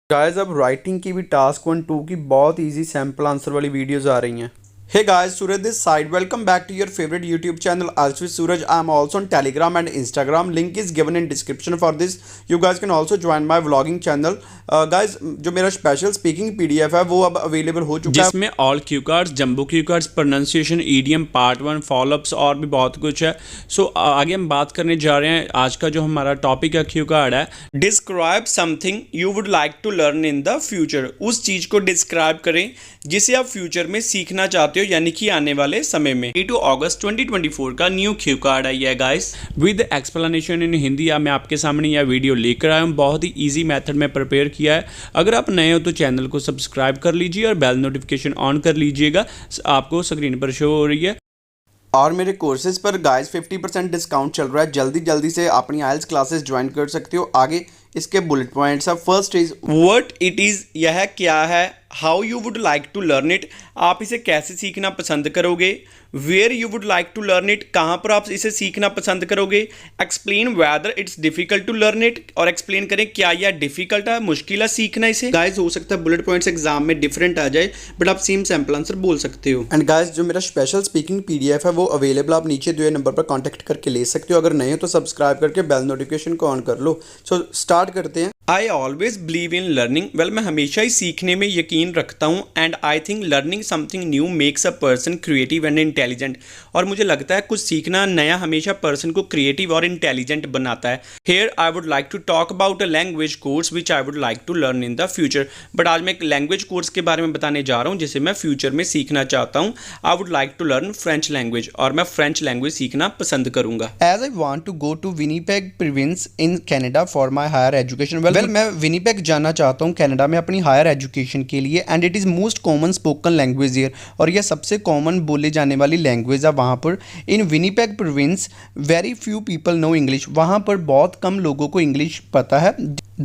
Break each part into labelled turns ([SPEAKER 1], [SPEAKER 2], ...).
[SPEAKER 1] Guys अब writing की भी टास्क 1 2 की बहुत इजी सैम्पल आंसर वाली वीडियोस आ रही हैं। Hey guys, Suraj this side. Welcome back to your favorite YouTube channel Ask with Suraj. I am also on Telegram and Instagram. Link is given in description for this. You guys can also join my vlogging channel. Guys, जो मेरा special speaking PDF है वो अब available हो चुका है,
[SPEAKER 2] जिसमें all cue cards, jumbo cue cards, pronunciation, EDM, part 1, follow-ups और भी बहुत कुछ है। सो आगे हम बात करने जा रहे हैं। आज का जो हमारा टॉपिक है क्यू कार्ड है, describe something you would like to learn in the future. उस चीज़ को डिस्क्राइब करें जिसे आप फ्यूचर में सीखना चाहते हो, यानी कि आने वाले समय में। 2 अगस्त 2024 का न्यू क्यू कार्ड आई है guys, with explanation in Hindi. मैं आपके सामने यह वीडियो लेकर आया हूँ, बहुत ही ईजी मेथड में प्रिपेयर किया है। अगर आप नए हो तो चैनल को सब्सक्राइब कर लीजिए और बेल नोटिफिकेशन ऑन कर लीजिएगा, आपको स्क्रीन पर शो हो रही है।
[SPEAKER 1] और मेरे कोर्सेज पर गाइस 50% डिस्काउंट चल रहा है। जल्दी जल्दी से अपनी आइल्स क्लासेस ज्वाइन कर सकते हो। आगे इसके बुलेट पॉइंट्स है। First is
[SPEAKER 2] what it is, यह क्या है। How you would like to learn it, आप इसे कैसे सीखना पसंद करोगे। Where you would like to learn it, कहाँ पर आप इसे सीखना पसंद करोगे। Explain whether it's difficult to learn it, और एक्सप्लेन करें क्या यह डिफिकल्ट है, मुश्किल है सीखना इसे।
[SPEAKER 1] गाइस हो सकता है बुलेट पॉइंट्स एग्जाम में डिफरेंट आ जाए, बट आप सेम सैम्पल आंसर बोल सकते हो। एंड गाइस जो मेरा स्पेशल स्पीकिंग PDF है वो अवेलेबल, आप नीचे दिए नंबर पर कॉन्टैक्ट करके ले सकते हो। अगर नहीं हो तो सब्सक्राइब करके बेल नोटिफिकेशन को ऑन कर लो। सो स्टार्ट करते हैं।
[SPEAKER 2] I always believe in learning, well मैं हमेशा ही सीखने में यकीन रखता हूँ। And I think learning something new makes a person creative and intelligent, और मुझे लगता है कुछ सीखना नया हमेशा पर्सन को क्रिएटिव और इंटेलिजेंट बनाता है। Here I would like to talk about a language course which I would like to learn in the future. But आज मैं एक लैंग्वेज कोर्स के बारे में बताने जा रहा हूँ जिसे मैं फ्यूचर में सीखना चाहता हूँ। I would like to learn French language, और मैं फ्रेंच लैंग्वेज सीखना पसंद करूंगा।
[SPEAKER 1] As I want to go to Winnipeg province in Canada for my higher education. Well मैं विनीपेग जाना चाहता हूँ कनाडा में अपनी हायर एजुकेशन के लिए। And it is most common spoken language here, और यह सबसे कॉमन बोले जाने वाली लैंग्वेज है वहाँ पर। In Winnipeg province very few people know English, वहाँ पर बहुत कम लोगों को इंग्लिश पता है।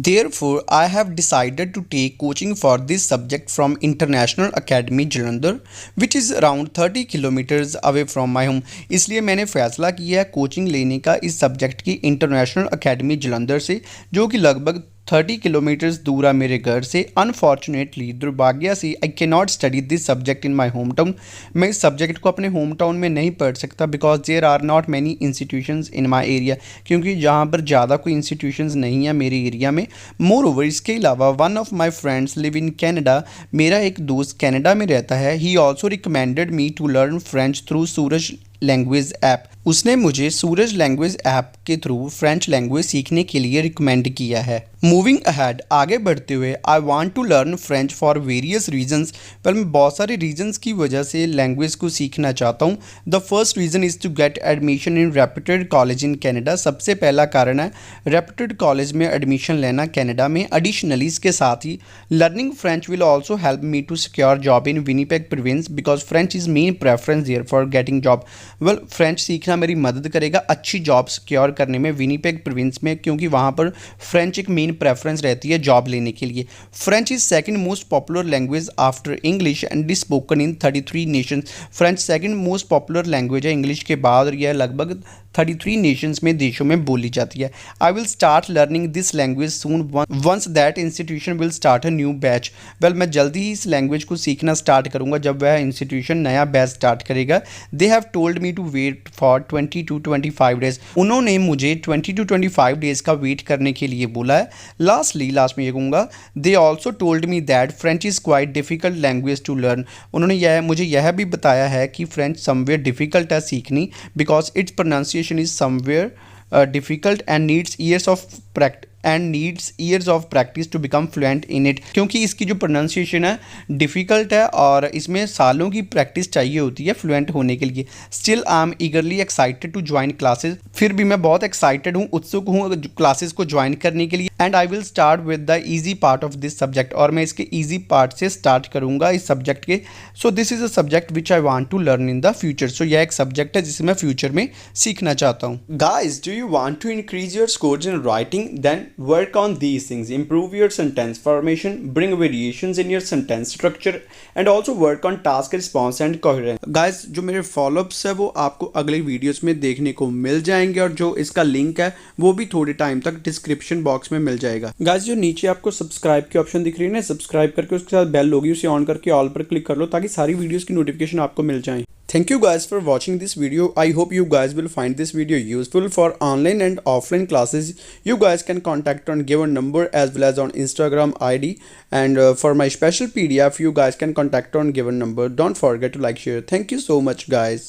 [SPEAKER 1] Therefore, I have decided to take coaching for this subject from International Academy Jalandhar, which is around 30 kilometers away from my home. इसलिए मैंने फैसला किया है कोचिंग लेने का इस सब्जेक्ट की इंटरनेशनल अकेडमी जलंधर से, जो कि लगभग 30 किलोमीटर्स दूर है मेरे घर से। अनफॉर्चुनेटली, दुर्भाग्य से, I can not study this subject in my home town. मैं इस सब्जेक्ट को अपने होम टाउन में नहीं पढ़ सकता, because there are not many institutions in my area, क्योंकि यहाँ पर ज़्यादा कोई इंस्टीट्यूशंस नहीं है मेरे एरिया में। मोर ओवर, इसके अलावा one of my friends live in Canada, मेरा एक दोस्त कनाडा में रहता है। He also recommended me to learn French through Suraj language app. उसने मुझे सूरज लैंग्वेज ऐप के थ्रू फ्रेंच लैंग्वेज सीखने के लिए रिकमेंड किया है। मूविंग अहेड, आगे बढ़ते हुए, I want to learn French for various reasons. पर मैं बहुत सारे रीजंस की वजह से लैंग्वेज को सीखना चाहता हूँ। The first reason is to get admission in reputed college in Canada. सबसे पहला कारण है रेप्यूटेड कॉलेज में एडमिशन लेना कैनेडा में। एडिशनली, इसके साथ ही learning French will also help me to secure job in Winnipeg province, because French is main preference here for getting job. Well French सीखना मेरी मदद करेगा अच्छी जॉब सिक्योर करने में विनीपेग प्रोविंस में, क्योंकि वहाँ पर फ्रेंच एक मेन प्रेफरेंस रहती है जॉब लेने के लिए। French is second most popular language after English and is spoken in 33 Nations. French second most popular language है इंग्लिश के बाद, और यह लगभग 33 नेशंस में, देशों में बोली जाती है। I will start learning this language soon once that institution will start a new batch. Well मैं जल्दी ही इस लैंग्वेज को सीखना स्टार्ट करूंगा जब वह इंस्टीट्यूशन नया बैच स्टार्ट करेगा। They have told me to wait for 20 to 25 days. उन्होंने मुझे 20 to 25 डेज का वेट करने के लिए बोला है। लास्ट में ये कहूँगा, they also told me that French is quite difficult language to learn. उन्होंने मुझे यह भी बताया है कि फ्रेंच समवेयर डिफिकल्ट है सीखनी, because it's pronunciation is somewhere difficult and needs years of practice to become fluent in it। क्योंकि इसकी जो प्रोनाउंसिएशन है डिफ़िकल्ट है और इसमें सालों की प्रैक्टिस चाहिए होती है फ्लुएंट होने के लिए। Still I am eagerly excited to join classes. फिर भी मैं बहुत एक्साइटेड हूँ, उत्सुक हूँ क्लासेस को ज्वाइन करने के लिए। And I will start with the easy part of this subject, और मैं इसके ईजी पार्ट से स्टार्ट करूँगा इस सब्जेक्ट के। So this is a subject which I want to learn in the future. So यह एक सब्जेक्ट है जिसे मैं फ्यूचर में सीखना चाहता हूँ। Guys, do you want to increase your scores in writing? Then Work on these things, improve your sentence formation, bring variations in your sentence structure, and also work on task response and coherence. Guys, जो मेरे follow-ups है वो आपको अगले videos में देखने को मिल जाएंगे और जो इसका लिंक है वो भी थोड़े टाइम तक डिस्क्रिप्शन बॉक्स में मिल जाएगा। गाइस, जो नीचे आपको सब्सक्राइब की ऑप्शन दिख रही है ना, सब्सक्राइब करके उसके साथ बेल होगी, उसे ऑन करके ऑल पर क्लिक कर लो ताकि सारी वीडियोस की नोटिफिकेशन आपको मिल जाए। Thank you guys for watching this video. I hope you guys will find this video useful for online and offline classes. You guys can contact on given number as well as on Instagram ID. And for my special PDF, you guys can contact on given number. Don't forget to like, share. Thank you so much, guys.